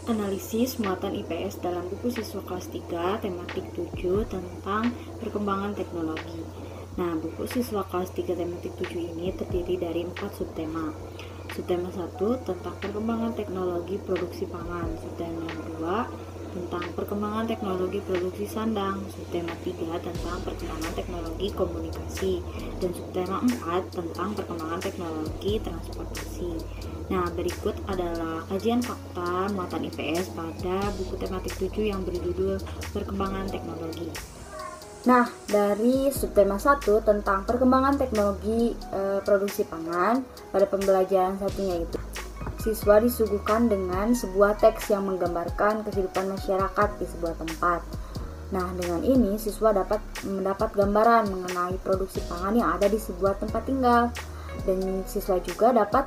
Analisis muatan IPS dalam buku siswa kelas 3 tematik 7 tentang perkembangan teknologi. Nah, buku siswa kelas 3 tematik 7 ini terdiri dari 4 subtema. Subtema 1 tentang perkembangan teknologi produksi pangan, subtema 2 tentang perkembangan teknologi produksi sandang, subtema 3 tentang perkembangan teknologi komunikasi, dan subtema 4 tentang perkembangan teknologi transportasi. Nah, berikut adalah kajian fakta muatan IPS pada buku tematik 7 yang berjudul Perkembangan Teknologi. Nah, dari subtema 1 tentang perkembangan teknologi produksi pangan, pada pembelajaran satunya itu siswa disuguhkan dengan sebuah teks yang menggambarkan kehidupan masyarakat di sebuah tempat. Nah, dengan ini siswa dapat mendapat gambaran mengenai produksi pangan yang ada di sebuah tempat tinggal, dan siswa juga dapat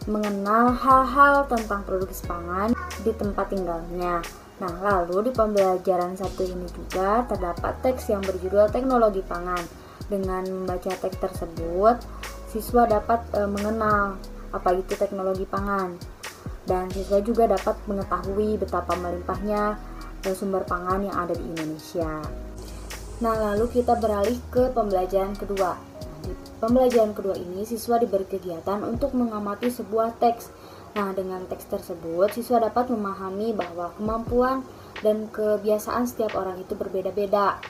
mengenal hal-hal tentang produksi pangan di tempat tinggalnya. Nah, lalu di pembelajaran satu ini juga terdapat teks yang berjudul Teknologi Pangan. Dengan membaca teks tersebut, siswa dapat mengenal apa itu teknologi pangan, dan siswa juga dapat mengetahui betapa melimpahnya sumber pangan yang ada di Indonesia. Nah, lalu kita beralih ke pembelajaran kedua. Di pembelajaran kedua ini, siswa diberi kegiatan untuk mengamati sebuah teks. Nah, dengan teks tersebut, siswa dapat memahami bahwa kemampuan dan kebiasaan setiap orang itu berbeda-beda.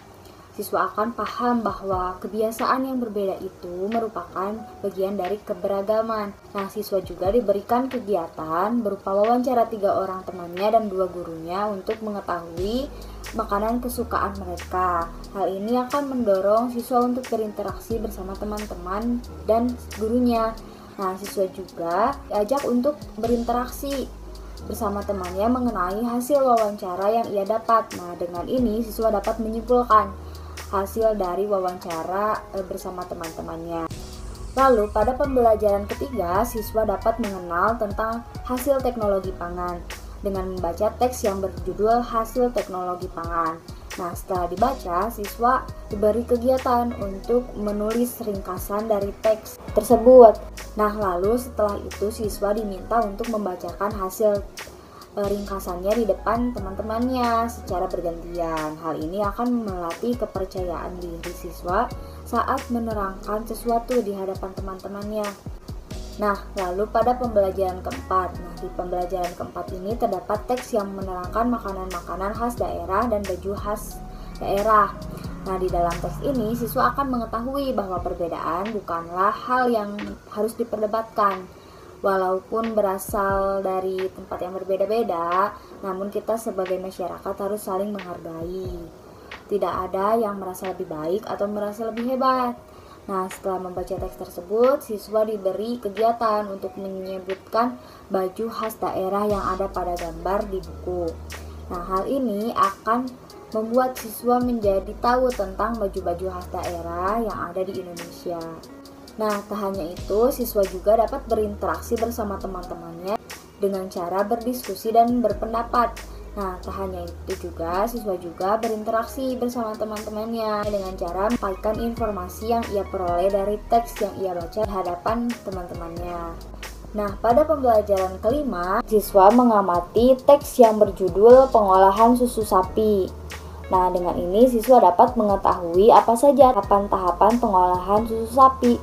Siswa akan paham bahwa kebiasaan yang berbeda itu merupakan bagian dari keberagaman. Nah, siswa juga diberikan kegiatan berupa wawancara 3 orang temannya dan 2 gurunya untuk mengetahui makanan kesukaan mereka. Hal ini akan mendorong siswa untuk berinteraksi bersama teman-teman dan gurunya. Nah, siswa juga diajak untuk berinteraksi bersama temannya mengenai hasil wawancara yang ia dapat. Nah, dengan ini siswa dapat menyimpulkan hasil dari wawancara bersama teman-temannya. Lalu, pada pembelajaran ketiga, siswa dapat mengenal tentang hasil teknologi pangan dengan membaca teks yang berjudul Hasil Teknologi Pangan. Nah, setelah dibaca, siswa diberi kegiatan untuk menulis ringkasan dari teks tersebut. Nah, lalu setelah itu siswa diminta untuk membacakan hasil ringkasannya di depan teman-temannya secara bergantian. Hal ini akan melatih kepercayaan diri siswa saat menerangkan sesuatu di hadapan teman-temannya. Nah, lalu pada pembelajaran keempat. Nah, di pembelajaran keempat ini terdapat teks yang menerangkan makanan-makanan khas daerah dan baju khas daerah. Nah, di dalam teks ini siswa akan mengetahui bahwa perbedaan bukanlah hal yang harus diperdebatkan. Walaupun berasal dari tempat yang berbeda-beda, namun kita sebagai masyarakat harus saling menghargai. Tidak ada yang merasa lebih baik atau merasa lebih hebat. Nah, setelah membaca teks tersebut, siswa diberi kegiatan untuk menyebutkan baju khas daerah yang ada pada gambar di buku. Nah, hal ini akan membuat siswa menjadi tahu tentang baju-baju khas daerah yang ada di Indonesia. Nah, tak hanya itu, siswa juga dapat berinteraksi bersama teman-temannya dengan cara berdiskusi dan berpendapat. Nah, tak hanya itu juga, siswa juga berinteraksi bersama teman-temannya dengan cara menyampaikan informasi yang ia peroleh dari teks yang ia baca di hadapan teman-temannya. Nah, pada pembelajaran kelima, siswa mengamati teks yang berjudul Pengolahan Susu Sapi. Nah, dengan ini siswa dapat mengetahui apa saja tahapan-tahapan pengolahan susu sapi.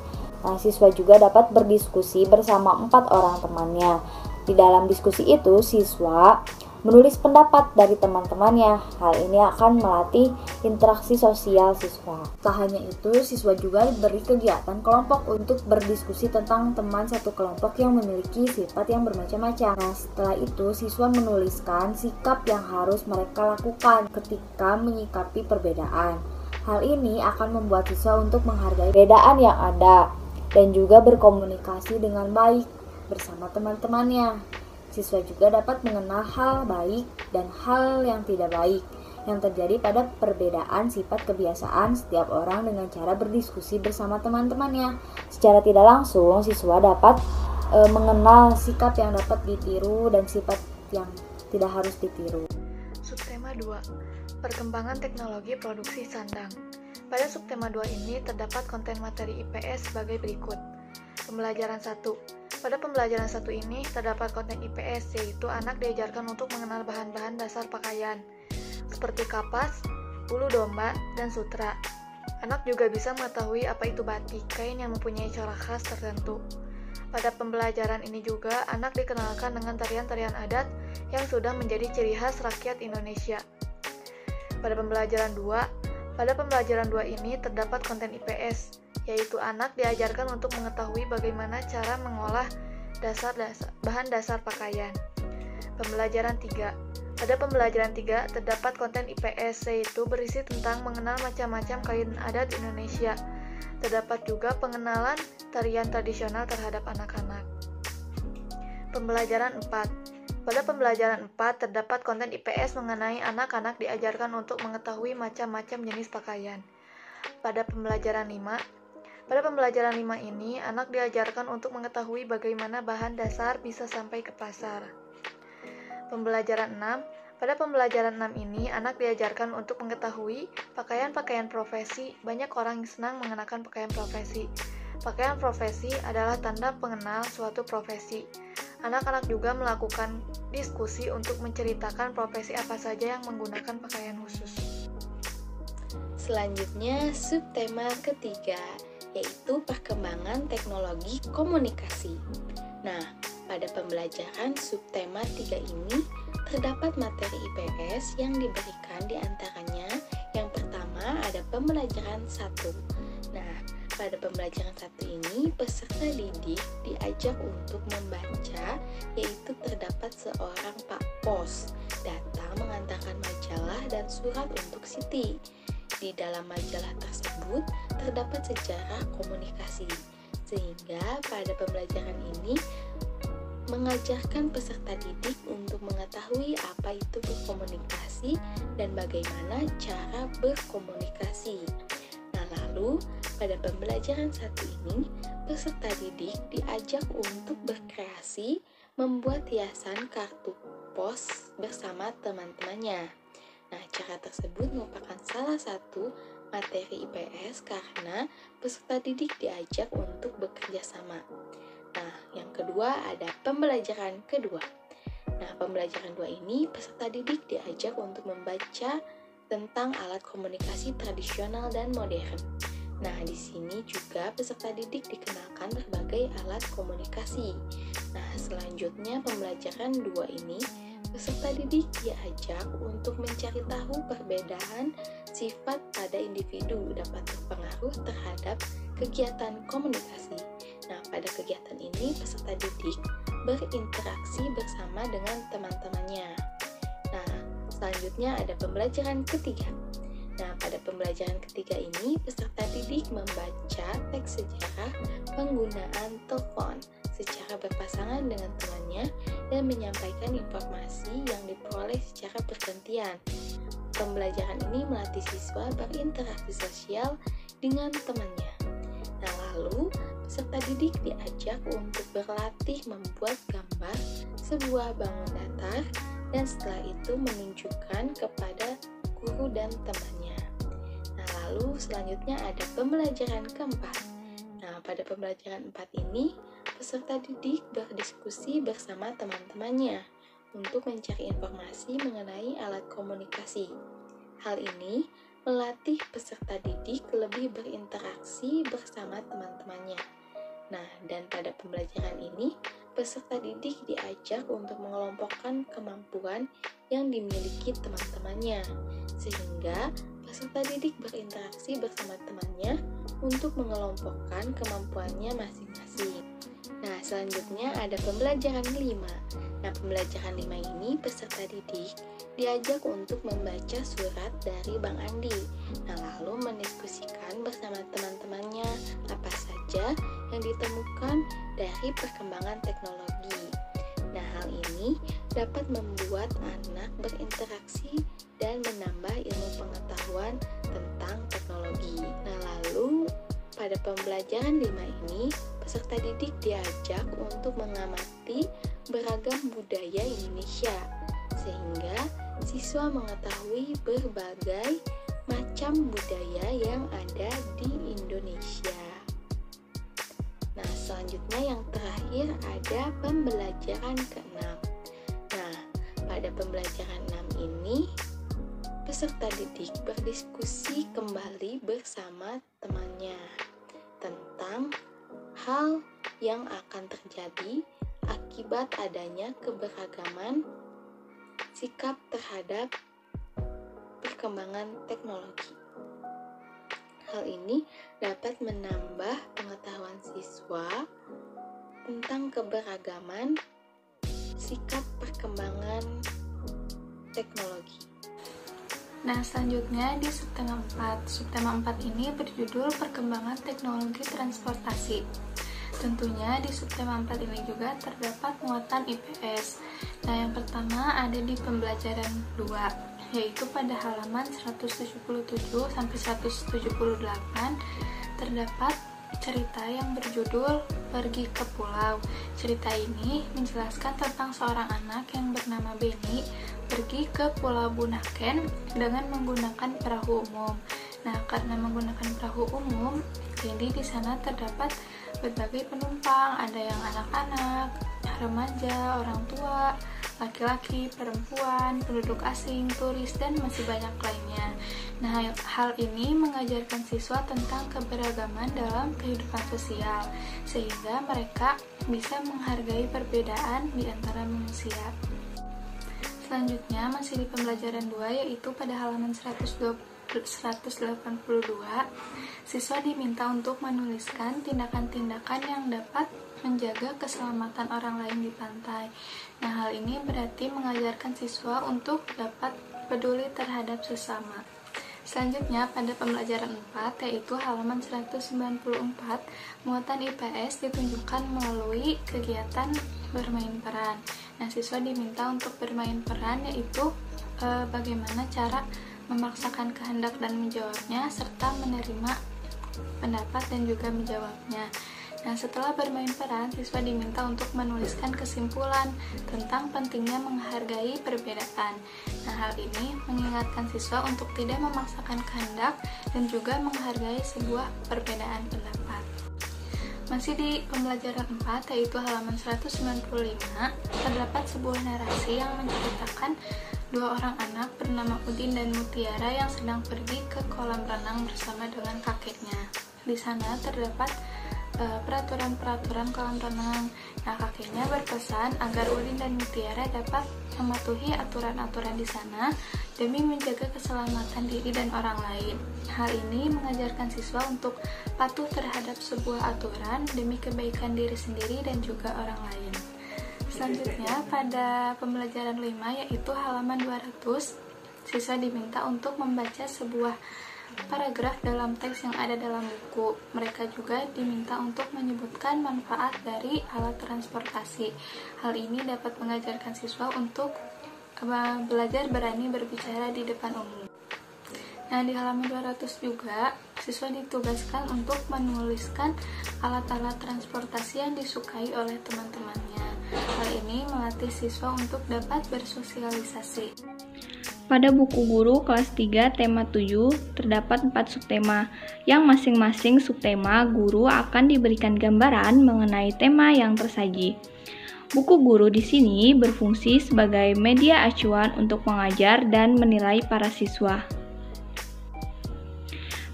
Nah, siswa juga dapat berdiskusi bersama 4 orang temannya. Di dalam diskusi itu, siswa menulis pendapat dari teman-temannya. Hal ini akan melatih interaksi sosial siswa. Tak hanya itu, siswa juga diberi kegiatan kelompok untuk berdiskusi tentang teman satu kelompok yang memiliki sifat yang bermacam-macam. Nah, setelah itu, siswa menuliskan sikap yang harus mereka lakukan ketika menyikapi perbedaan. Hal ini akan membuat siswa untuk menghargai perbedaan yang ada dan juga berkomunikasi dengan baik bersama teman-temannya. Siswa juga dapat mengenal hal baik dan hal yang tidak baik yang terjadi pada perbedaan sifat kebiasaan setiap orang dengan cara berdiskusi bersama teman-temannya. Secara tidak langsung, siswa dapat mengenal sikap yang dapat ditiru dan sifat yang tidak harus ditiru. Subtema 2. Perkembangan teknologi produksi sandang. Pada subtema 2 ini terdapat konten materi IPS sebagai berikut. Pembelajaran 1. Pada pembelajaran 1 ini terdapat konten IPS, yaitu anak diajarkan untuk mengenal bahan-bahan dasar pakaian, seperti kapas, bulu domba, dan sutra. Anak juga bisa mengetahui apa itu batik, kain yang mempunyai corak khas tertentu. Pada pembelajaran ini juga, anak dikenalkan dengan tarian-tarian adat yang sudah menjadi ciri khas rakyat Indonesia. Pada pembelajaran 2 ini terdapat konten IPS, yaitu anak diajarkan untuk mengetahui bagaimana cara mengolah bahan dasar pakaian. Pembelajaran 3. Pada pembelajaran 3 terdapat konten IPS, yaitu berisi tentang mengenal macam-macam kain adat Indonesia. Terdapat juga pengenalan tarian tradisional terhadap anak-anak. Pembelajaran 4. Pada pembelajaran 4 terdapat konten IPS mengenai anak-anak diajarkan untuk mengetahui macam-macam jenis pakaian. Pada pembelajaran 5 ini, anak diajarkan untuk mengetahui bagaimana bahan dasar bisa sampai ke pasar. Pembelajaran 6. Pada pembelajaran 6 ini, anak diajarkan untuk mengetahui pakaian-pakaian profesi. Banyak orang yang senang mengenakan pakaian profesi. Pakaian profesi adalah tanda pengenal suatu profesi. Anak-anak juga melakukan diskusi untuk menceritakan profesi apa saja yang menggunakan pakaian khusus. Selanjutnya, subtema ketiga, yaitu perkembangan teknologi komunikasi. Nah, pada pembelajaran subtema 3 ini terdapat materi IPS yang diberikan diantaranya yang pertama ada pembelajaran 1. Nah, pada pembelajaran 1 ini peserta didik diajak untuk membaca, yaitu terdapat seorang Pak Pos datang mengantarkan majalah dan surat untuk Siti. Di dalam majalah tersebut terdapat sejarah komunikasi, sehingga pada pembelajaran ini mengajarkan peserta didik untuk mengetahui apa itu berkomunikasi dan bagaimana cara berkomunikasi. Nah, lalu pada pembelajaran 1 ini peserta didik diajak untuk berkreasi membuat hiasan kartu pos bersama teman-temannya. Nah, cara tersebut merupakan salah satu materi IPS karena peserta didik diajak untuk bekerja sama. Nah, yang kedua ada pembelajaran kedua. Nah, pembelajaran 2 ini peserta didik diajak untuk membaca tentang alat komunikasi tradisional dan modern. Nah, di sini juga peserta didik dikenalkan berbagai alat komunikasi. Nah, selanjutnya pembelajaran 2 ini peserta didik diajak untuk mencari tahu perbedaan sifat pada individu dapat berpengaruh terhadap kegiatan komunikasi. Nah, pada kegiatan ini peserta didik berinteraksi bersama dengan teman-temannya. Nah, selanjutnya ada pembelajaran ketiga. Nah, pada pembelajaran ketiga ini peserta didik membaca teks sejarah penggunaan telepon secara berpasangan dengan temannya dan menyampaikan informasi yang diperoleh secara bergantian. Pembelajaran ini melatih siswa berinteraksi sosial dengan temannya. Nah, lalu peserta didik diajak untuk berlatih membuat gambar sebuah bangun datar dan setelah itu menunjukkan kepada guru dan temannya. Nah, lalu selanjutnya ada pembelajaran keempat. Nah, pada pembelajaran 4 ini peserta didik berdiskusi bersama teman-temannya untuk mencari informasi mengenai alat komunikasi. Hal ini melatih peserta didik lebih berinteraksi bersama teman-temannya. Nah, dan pada pembelajaran ini, peserta didik diajak untuk mengelompokkan kemampuan yang dimiliki teman-temannya, sehingga peserta didik berinteraksi bersama temannya untuk mengelompokkan kemampuannya masing-masing. Nah, selanjutnya ada pembelajaran 5. Nah, pembelajaran 5 ini peserta didik diajak untuk membaca surat dari Bang Andi. Nah, lalu mendiskusikan bersama teman-temannya apa saja yang ditemukan dari perkembangan teknologi. Nah, hal ini dapat membuat anak berinteraksi dan menambah ilmu pengetahuan tentang teknologi. Nah, lalu pada pembelajaran 5 ini, peserta didik diajak untuk mengamati beragam budaya Indonesia, sehingga siswa mengetahui berbagai macam budaya yang ada di Indonesia. Nah, selanjutnya yang terakhir ada pembelajaran ke-6. Nah, pada pembelajaran 6 ini, peserta didik berdiskusi kembali bersama temannya tentang hal yang akan terjadi akibat adanya keberagaman sikap terhadap perkembangan teknologi. Hal ini dapat menambah pengetahuan siswa tentang keberagaman sikap perkembangan teknologi. Nah, selanjutnya di subtema 4. Subtema 4 ini berjudul Perkembangan Teknologi Transportasi. Tentunya di subtema 4 ini juga terdapat muatan IPS. Nah, yang pertama ada di pembelajaran 2, yaitu pada halaman 177 sampai 178 terdapat cerita yang berjudul Pergi ke Pulau. Cerita ini menjelaskan tentang seorang anak yang bernama Benny pergi ke Pulau Bunaken dengan menggunakan perahu umum. Nah, karena menggunakan perahu umum, jadi di sana terdapat berbagai penumpang, ada yang anak-anak, remaja, orang tua, laki-laki, perempuan, penduduk asing, turis, dan masih banyak lainnya. Nah, hal ini mengajarkan siswa tentang keberagaman dalam kehidupan sosial, sehingga mereka bisa menghargai perbedaan di antara manusia. Selanjutnya, masih di pembelajaran 2, yaitu pada halaman 182, siswa diminta untuk menuliskan tindakan-tindakan yang dapat menjaga keselamatan orang lain di pantai. Nah, hal ini berarti mengajarkan siswa untuk dapat peduli terhadap sesama. Selanjutnya, pada pembelajaran 4, yaitu halaman 194, muatan IPS ditunjukkan melalui kegiatan bermain peran. Nah, siswa diminta untuk bermain peran, yaitu bagaimana cara memaksakan kehendak dan menjawabnya, serta menerima pendapat dan juga menjawabnya. Nah, setelah bermain peran, siswa diminta untuk menuliskan kesimpulan tentang pentingnya menghargai perbedaan. Nah, hal ini mengingatkan siswa untuk tidak memaksakan kehendak dan juga menghargai sebuah perbedaan pendapat. Masih di pembelajaran 4, yaitu halaman 195, terdapat sebuah narasi yang menceritakan dua orang anak bernama Udin dan Mutiara yang sedang pergi ke kolam renang bersama dengan kakeknya. Di sana terdapat peraturan-peraturan kolam renang. Nah, kakeknya berpesan agar Udin dan Mutiara dapat mematuhi aturan-aturan di sana demi menjaga keselamatan diri dan orang lain. Hal ini mengajarkan siswa untuk patuh terhadap sebuah aturan demi kebaikan diri sendiri dan juga orang lain. Selanjutnya, pada pembelajaran 5, yaitu halaman 200, siswa diminta untuk membaca sebuah paragraf dalam teks yang ada dalam buku. Mereka juga diminta untuk menyebutkan manfaat dari alat transportasi. Hal ini dapat mengajarkan siswa untuk belajar berani berbicara di depan umum. Nah, di halaman 200 juga, siswa ditugaskan untuk menuliskan alat-alat transportasi yang disukai oleh teman-temannya. Hal ini melatih siswa untuk dapat bersosialisasi. Pada buku guru kelas 3 tema 7 terdapat 4 subtema, yang masing-masing subtema guru akan diberikan gambaran mengenai tema yang tersaji. Buku guru di sini berfungsi sebagai media acuan untuk mengajar dan menilai para siswa.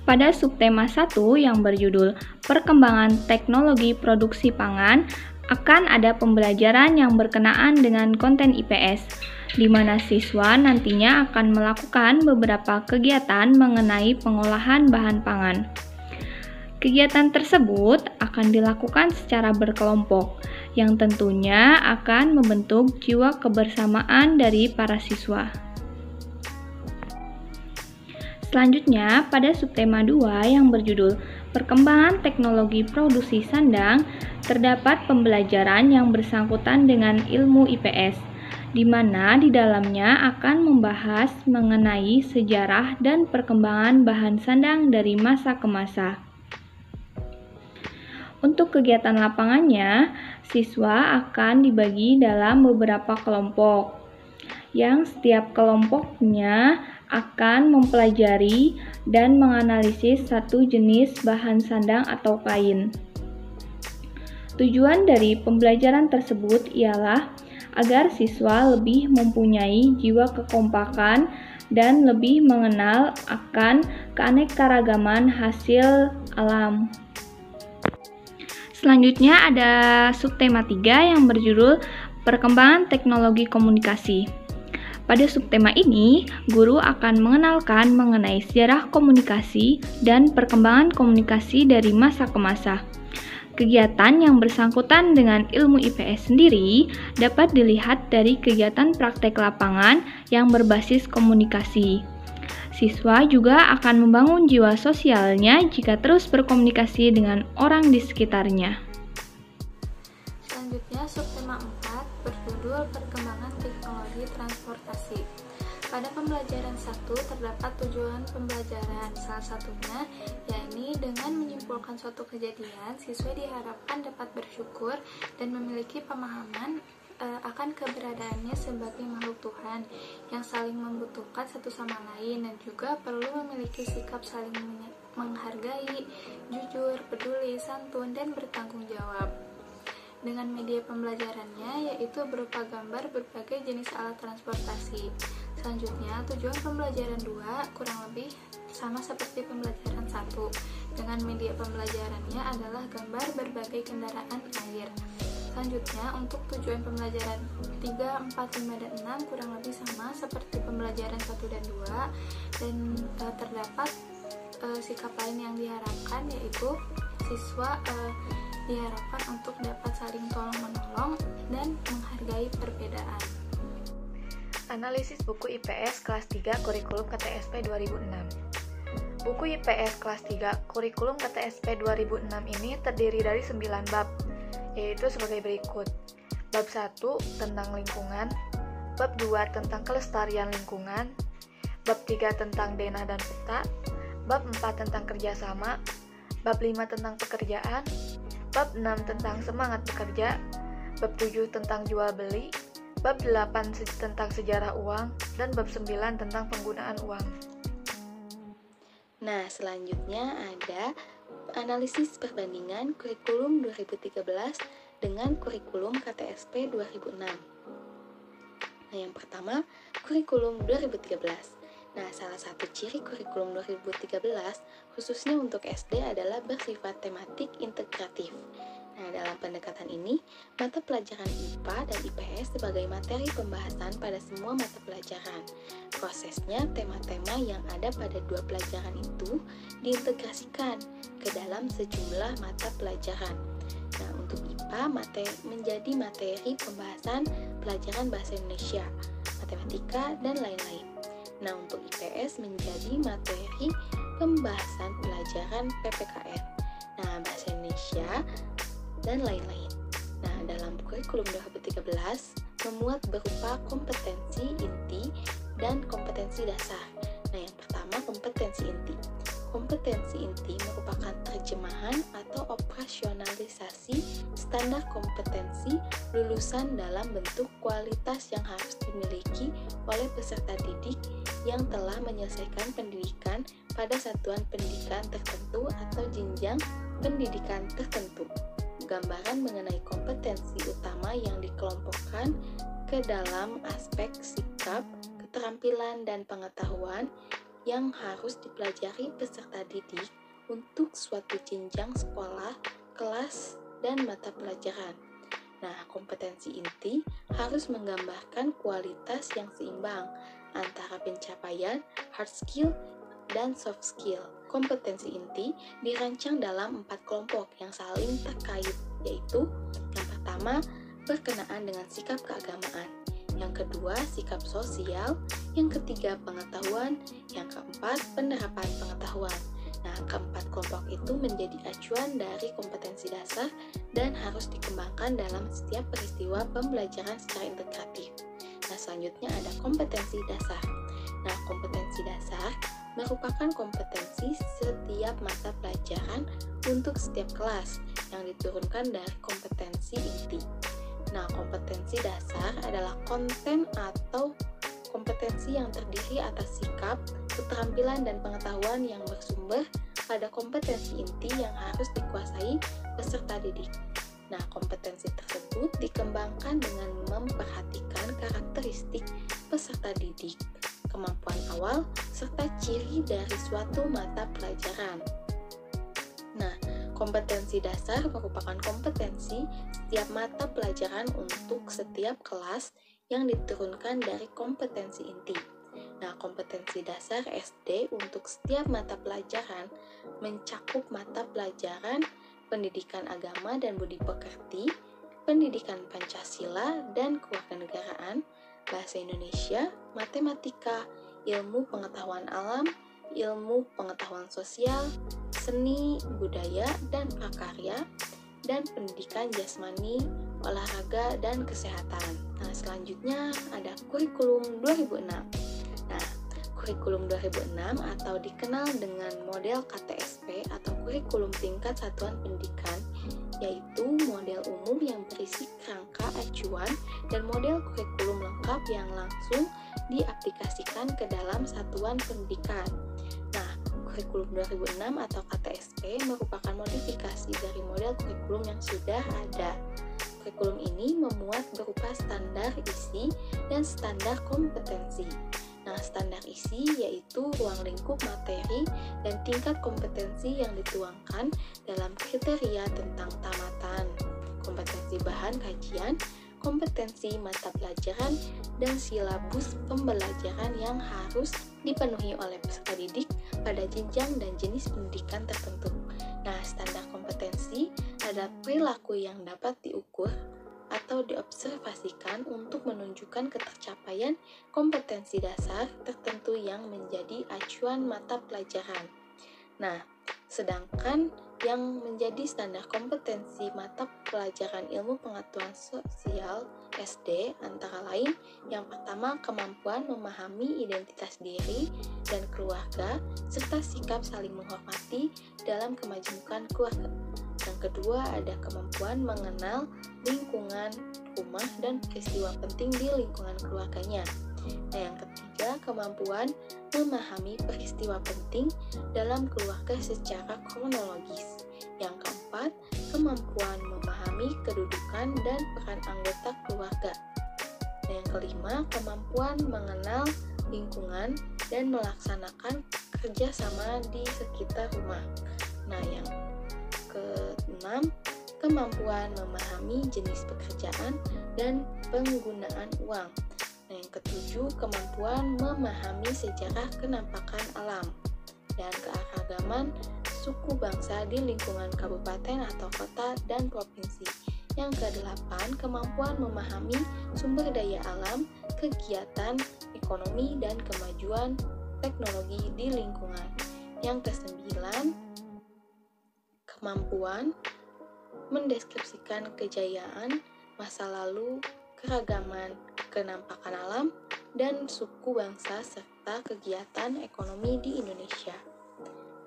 Pada subtema 1 yang berjudul Perkembangan Teknologi Produksi Pangan, akan ada pembelajaran yang berkenaan dengan konten IPS, di mana siswa nantinya akan melakukan beberapa kegiatan mengenai pengolahan bahan pangan. Kegiatan tersebut akan dilakukan secara berkelompok, yang tentunya akan membentuk jiwa kebersamaan dari para siswa. Selanjutnya, pada subtema 2 yang berjudul Perkembangan Teknologi Produksi Sandang, terdapat pembelajaran yang bersangkutan dengan ilmu IPS, di mana di dalamnya akan membahas mengenai sejarah dan perkembangan bahan sandang dari masa ke masa. Untuk kegiatan lapangannya, siswa akan dibagi dalam beberapa kelompok, yang setiap kelompoknya akan mempelajari dan menganalisis satu jenis bahan sandang atau kain. Tujuan dari pembelajaran tersebut ialah agar siswa lebih mempunyai jiwa kekompakan dan lebih mengenal akan keanekaragaman hasil alam. Selanjutnya ada subtema 3 yang berjudul Perkembangan Teknologi Komunikasi. Pada subtema ini, guru akan mengenalkan mengenai sejarah komunikasi dan perkembangan komunikasi dari masa ke masa. Kegiatan yang bersangkutan dengan ilmu IPS sendiri dapat dilihat dari kegiatan praktek lapangan yang berbasis komunikasi. Siswa juga akan membangun jiwa sosialnya jika terus berkomunikasi dengan orang di sekitarnya. Selanjutnya, subtema 4 berjudul Perkembangan Teknologi Transportasi. Pada pembelajaran 1 terdapat tujuan pembelajaran, salah satunya yakni dengan menyimpulkan suatu kejadian, siswa diharapkan dapat bersyukur dan memiliki pemahaman akan keberadaannya sebagai makhluk Tuhan yang saling membutuhkan satu sama lain dan juga perlu memiliki sikap saling menghargai, jujur, peduli, santun, dan bertanggung jawab. Dengan media pembelajarannya yaitu berupa gambar berbagai jenis alat transportasi. Selanjutnya, tujuan pembelajaran 2 kurang lebih sama seperti pembelajaran 1. Dengan media pembelajarannya adalah gambar berbagai kendaraan air. Selanjutnya, untuk tujuan pembelajaran 3, 4, 5, dan 6 kurang lebih sama seperti pembelajaran 1 dan 2 dan terdapat sikap lain yang diharapkan yaitu siswa diharapkan untuk dapat saling tolong-menolong dan menghargai perbedaan. Analisis buku IPS kelas 3 kurikulum KTSP 2006. Buku IPS kelas 3 kurikulum KTSP 2006 ini terdiri dari 9 bab, yaitu sebagai berikut. Bab 1 tentang lingkungan, bab 2 tentang kelestarian lingkungan, bab 3 tentang denah dan peta, bab 4 tentang kerjasama, bab 5 tentang pekerjaan, bab 6 tentang semangat bekerja, bab 7 tentang jual beli, bab 8 tentang sejarah uang, dan bab 9 tentang penggunaan uang. Nah, selanjutnya ada analisis perbandingan kurikulum 2013 dengan kurikulum KTSP 2006. Nah, yang pertama, kurikulum 2013. Nah, salah satu ciri kurikulum 2013 khususnya untuk SD adalah bersifat tematik integratif. Nah, dalam pendekatan ini, mata pelajaran IPA dan IPS sebagai materi pembahasan pada semua mata pelajaran. Prosesnya, tema-tema yang ada pada dua pelajaran itu diintegrasikan ke dalam sejumlah mata pelajaran. Nah, untuk IPA menjadi materi pembahasan pelajaran bahasa Indonesia, matematika, dan lain-lain. Nah, untuk IPS menjadi materi pembahasan pelajaran PPKN, nah bahasa Indonesia, dan lain-lain. Nah, dalam kurikulum 2013 memuat berupa kompetensi inti dan kompetensi dasar. Nah, yang pertama kompetensi inti. Kompetensi inti merupakan terjemahan atau operasionalisasi standar kompetensi lulusan dalam bentuk kualitas yang harus dimiliki oleh peserta didik yang telah menyelesaikan pendidikan pada satuan pendidikan tertentu atau jenjang pendidikan tertentu. Gambaran mengenai kompetensi utama yang dikelompokkan ke dalam aspek sikap, keterampilan, dan pengetahuan yang harus dipelajari peserta didik untuk suatu jenjang sekolah, kelas, dan mata pelajaran. Nah, kompetensi inti harus menggambarkan kualitas yang seimbang antara pencapaian hard skill dan soft skill. Kompetensi inti dirancang dalam 4 kelompok yang saling terkait, yaitu yang pertama, berkenaan dengan sikap keagamaan, yang kedua, sikap sosial, yang ketiga, pengetahuan, yang keempat, penerapan pengetahuan. Nah, keempat kelompok itu menjadi acuan dari kompetensi dasar dan harus dikembangkan dalam setiap peristiwa pembelajaran secara integratif. Nah, selanjutnya ada kompetensi dasar. Nah, kompetensi dasar merupakan kompetensi setiap mata pelajaran untuk setiap kelas yang diturunkan dari kompetensi inti. Nah, kompetensi dasar adalah konten atau kompetensi yang terdiri atas sikap, keterampilan, dan pengetahuan yang bersumber pada kompetensi inti yang harus dikuasai peserta didik. Nah, kompetensi tersebut dikembangkan dengan memperhatikan karakteristik peserta didik, kemampuan awal, serta ciri dari suatu mata pelajaran. Nah, kompetensi dasar merupakan kompetensi setiap mata pelajaran untuk setiap kelas yang diturunkan dari kompetensi inti. Nah, kompetensi dasar SD untuk setiap mata pelajaran mencakup mata pelajaran pendidikan agama dan budi pekerti, pendidikan Pancasila dan kewarganegaraan, bahasa Indonesia, matematika, ilmu pengetahuan alam, ilmu pengetahuan sosial, seni, budaya, dan prakarya, dan pendidikan jasmani, olahraga, dan kesehatan. Nah, selanjutnya ada kurikulum 2006. Nah, kurikulum 2006 atau dikenal dengan model KTSP atau kurikulum tingkat satuan pendidikan, yaitu model umum yang berisi kerangka acuan dan model kurikulum lengkap yang langsung diaplikasikan ke dalam satuan pendidikan. Nah, kurikulum 2006 atau KTSP merupakan modifikasi dari model kurikulum yang sudah ada. Kurikulum ini memuat berupa standar isi dan standar kompetensi. Nah, standar isi yaitu ruang lingkup materi dan tingkat kompetensi yang dituangkan dalam kriteria tentang tamatan, kompetensi bahan kajian, kompetensi mata pelajaran, dan silabus pembelajaran yang harus dipenuhi oleh peserta didik pada jenjang dan jenis pendidikan tertentu. Nah, standar kompetensi adalah perilaku yang dapat diukur atau diobservasikan untuk menunjukkan ketercapaian kompetensi dasar tertentu yang menjadi acuan mata pelajaran. Nah, sedangkan yang menjadi standar kompetensi mata pelajaran ilmu pengetahuan sosial SD antara lain yang pertama kemampuan memahami identitas diri dan keluarga serta sikap saling menghormati dalam kemajemukan keluarga. Yang kedua ada kemampuan mengenal lingkungan rumah dan peristiwa penting di lingkungan keluarganya. Nah, yang ketiga kemampuan memahami peristiwa penting dalam keluarga secara kronologis. Yang keempat, kemampuan memahami kedudukan dan peran anggota keluarga. Nah, yang kelima, kemampuan mengenal lingkungan dan melaksanakan kerjasama di sekitar rumah. Nah, yang keenam, kemampuan memahami jenis pekerjaan dan penggunaan uang. Nah, yang ketujuh, kemampuan memahami sejarah kenampakan alam dan keanekaragaman suku bangsa di lingkungan kabupaten atau kota dan provinsi. Yang kedelapan, kemampuan memahami sumber daya alam, kegiatan ekonomi, dan kemajuan teknologi di lingkungan. Yang kesembilan, kemampuan mendeskripsikan kejayaan, masa lalu, keragaman, kenampakan alam, dan suku bangsa serta kegiatan ekonomi di Indonesia.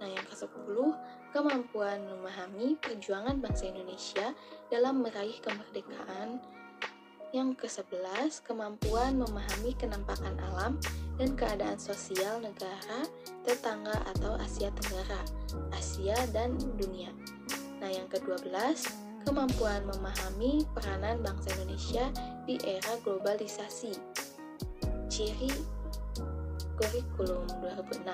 Nah, yang ke-10, kemampuan memahami perjuangan bangsa Indonesia dalam meraih kemerdekaan. Yang ke-11, kemampuan memahami kenampakan alam dan keadaan sosial negara, tetangga atau Asia Tenggara, Asia, dan dunia. Nah, yang ke-12, kemampuan memahami peranan bangsa Indonesia di era globalisasi. Ciri kurikulum 2006.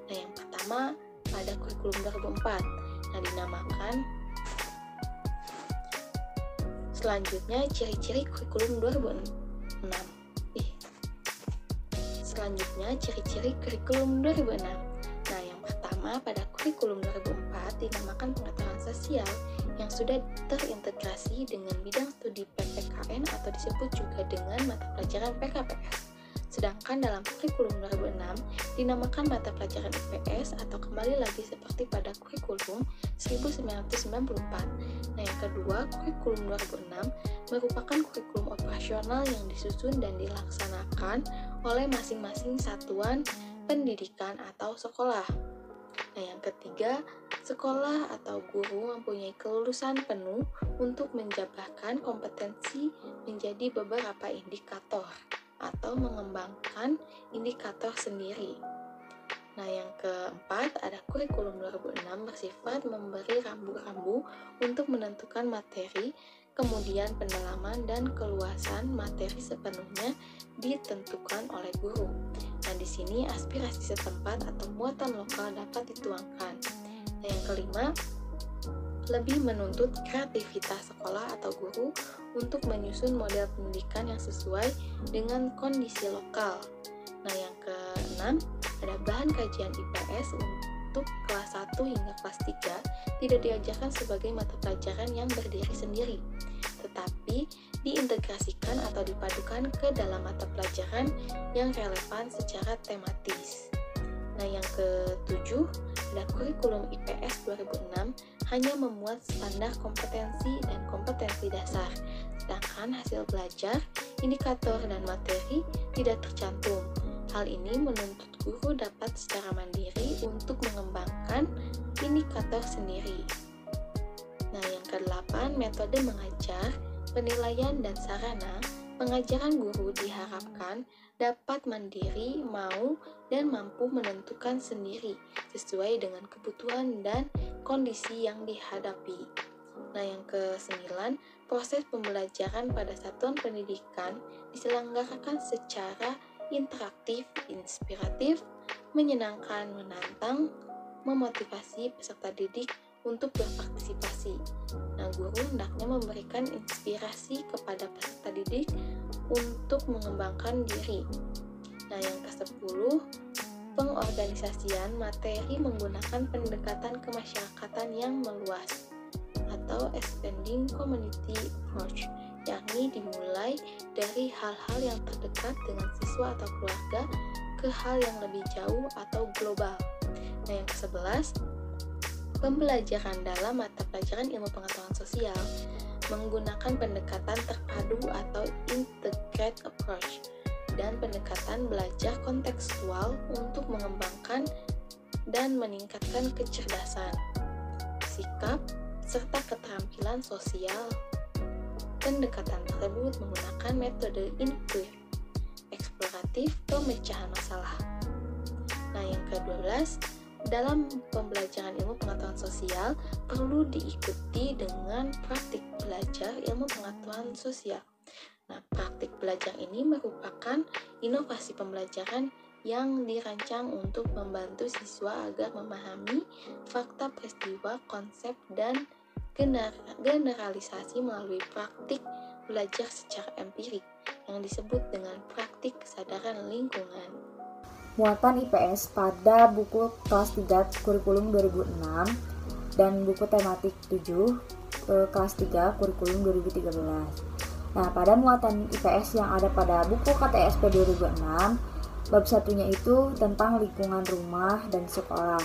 Nah, yang pertama pada kurikulum 2004. Nah, dinamakan selanjutnya ciri-ciri kurikulum 2006. Selanjutnya ciri-ciri kurikulum 2006. Nah, yang pertama pada kurikulum 2004 dinamakan pengetahuan sosial yang sudah terintegrasi dengan bidang studi PPKN atau disebut juga dengan mata pelajaran PKPS. Sedangkan dalam kurikulum 2006 dinamakan mata pelajaran IPS atau kembali lagi seperti pada kurikulum 1994. Nah, yang kedua, kurikulum 2006 merupakan kurikulum operasional yang disusun dan dilaksanakan oleh masing-masing satuan pendidikan atau sekolah. Nah, yang ketiga, sekolah atau guru mempunyai kelulusan penuh untuk menjabarkan kompetensi menjadi beberapa indikator atau mengembangkan indikator sendiri. Nah, yang keempat ada kurikulum 2006 bersifat memberi rambu-rambu untuk menentukan materi, kemudian pendalaman dan keluasan materi sepenuhnya ditentukan oleh guru. Nah, di sini aspirasi setempat atau muatan lokal dapat dituangkan. Nah, yang kelima, lebih menuntut kreativitas sekolah atau guru untuk menyusun model pendidikan yang sesuai dengan kondisi lokal. Nah, yang keenam, ada bahan kajian IPS untuk kelas 1 hingga kelas 3 tidak diajarkan sebagai mata pelajaran yang berdiri sendiri, tetapi diintegrasikan atau dipadukan ke dalam mata pelajaran yang relevan secara tematis. Nah, yang ketujuh, ada kurikulum IPS 2006 hanya memuat standar kompetensi dan kompetensi dasar, sedangkan hasil belajar, indikator, dan materi tidak tercantum. Hal ini menuntut guru dapat secara mandiri untuk mengembangkan indikator sendiri. Nah, yang ke-8, metode mengajar, penilaian, dan sarana pengajaran guru diharapkan dapat mandiri, mau, dan mampu menentukan sendiri sesuai dengan kebutuhan dan kondisi yang dihadapi. Nah, yang ke-9, proses pembelajaran pada satuan pendidikan diselenggarakan secara interaktif, inspiratif, menyenangkan, menantang, memotivasi peserta didik untuk berpartisipasi. Nah, guru hendaknya memberikan inspirasi kepada peserta didik untuk mengembangkan diri. Nah, yang ke-10, pengorganisasian materi menggunakan pendekatan kemasyarakatan yang meluas atau expanding community approach, yakni dimulai dari hal-hal yang terdekat dengan siswa atau keluarga ke hal yang lebih jauh atau global. Nah, yang ke-11, pembelajaran dalam mata pelajaran ilmu pengetahuan sosial menggunakan pendekatan terpadu atau integrated approach dan pendekatan belajar kontekstual untuk mengembangkan dan meningkatkan kecerdasan, sikap, serta keterampilan sosial. Pendekatan tersebut menggunakan metode inquiry, eksploratif, pemecahan masalah. Nah, yang ke-12, dalam pembelajaran ilmu pengetahuan sosial perlu diikuti dengan praktik belajar ilmu pengetahuan sosial. Nah, praktik belajar ini merupakan inovasi pembelajaran yang dirancang untuk membantu siswa agar memahami fakta peristiwa, konsep, dan generalisasi melalui praktik belajar secara empirik yang disebut dengan praktik kesadaran lingkungan. Muatan IPS pada buku kelas 3 kurikulum 2006 dan buku tematik 7 kelas 3 kurikulum 2013. Nah, pada muatan IPS yang ada pada buku KTSP 2006, bab satunya itu tentang lingkungan rumah dan sekolah.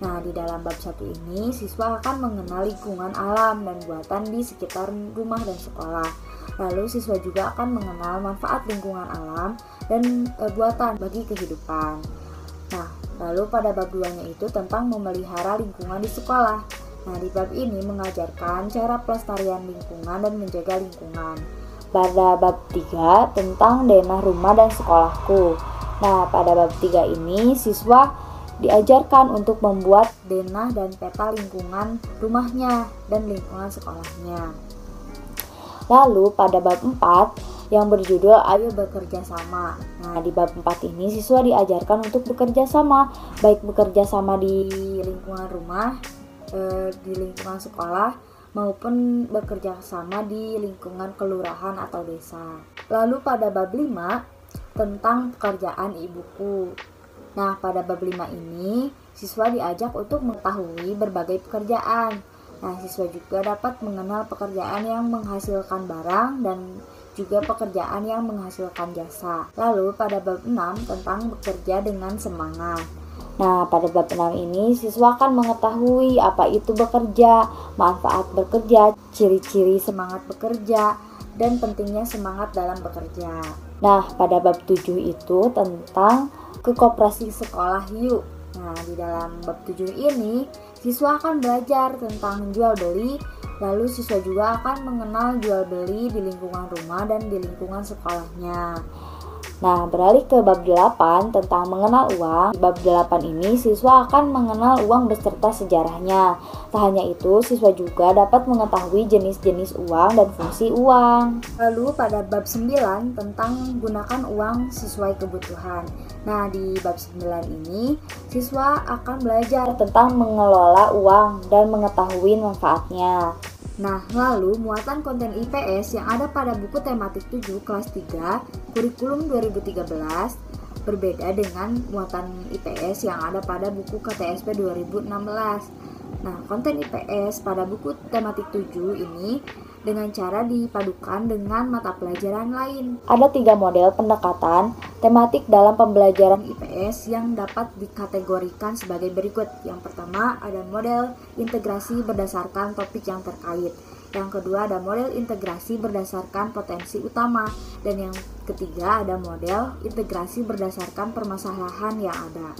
Nah, di dalam bab 1 ini, siswa akan mengenal lingkungan alam dan buatan di sekitar rumah dan sekolah. Lalu, siswa juga akan mengenal manfaat lingkungan alam dan buatan bagi kehidupan. Nah, lalu pada bab 2-nya itu tentang memelihara lingkungan di sekolah. Nah, di bab ini mengajarkan cara pelestarian lingkungan dan menjaga lingkungan. Pada bab 3 tentang denah rumah dan sekolahku. Nah, pada bab 3 ini siswa diajarkan untuk membuat denah dan peta lingkungan rumahnya dan lingkungan sekolahnya. Lalu pada bab 4 yang berjudul Ayo Bekerja Sama. Nah, di bab 4 ini siswa diajarkan untuk bekerja sama, baik bekerja sama di lingkungan rumah, di lingkungan sekolah, maupun bekerja sama di lingkungan kelurahan atau desa. Lalu pada bab 5 tentang pekerjaan ibuku. Nah, pada bab 5 ini, siswa diajak untuk mengetahui berbagai pekerjaan. Nah, siswa juga dapat mengenal pekerjaan yang menghasilkan barang dan juga pekerjaan yang menghasilkan jasa. Lalu, pada bab 6 tentang bekerja dengan semangat. Nah, pada bab 6 ini, siswa akan mengetahui apa itu bekerja, manfaat bekerja, ciri-ciri semangat bekerja, dan pentingnya semangat dalam bekerja. Nah, pada bab 7 itu tentang ke koperasi sekolah yuk. Nah, di dalam bab 7 ini, siswa akan belajar tentang jual beli, lalu siswa juga akan mengenal jual beli di lingkungan rumah dan di lingkungan sekolahnya. Nah, beralih ke bab 8 tentang mengenal uang. Di bab 8 ini siswa akan mengenal uang beserta sejarahnya. Tak hanya itu, siswa juga dapat mengetahui jenis-jenis uang dan fungsi uang. Lalu pada bab 9 tentang gunakan uang sesuai kebutuhan. Nah, di bab 9 ini siswa akan belajar tentang mengelola uang dan mengetahui manfaatnya. Nah, lalu muatan konten IPS yang ada pada buku tematik 7 kelas 3 kurikulum 2013 berbeda dengan muatan IPS yang ada pada buku KTSP 2016. Nah, konten IPS pada buku tematik 7 ini dengan cara dipadukan dengan mata pelajaran lain. Ada 3 model pendekatan tematik dalam pembelajaran IPS yang dapat dikategorikan sebagai berikut. Yang pertama ada model integrasi berdasarkan topik yang terkait. Yang kedua ada model integrasi berdasarkan potensi utama. Dan yang ketiga ada model integrasi berdasarkan permasalahan yang ada.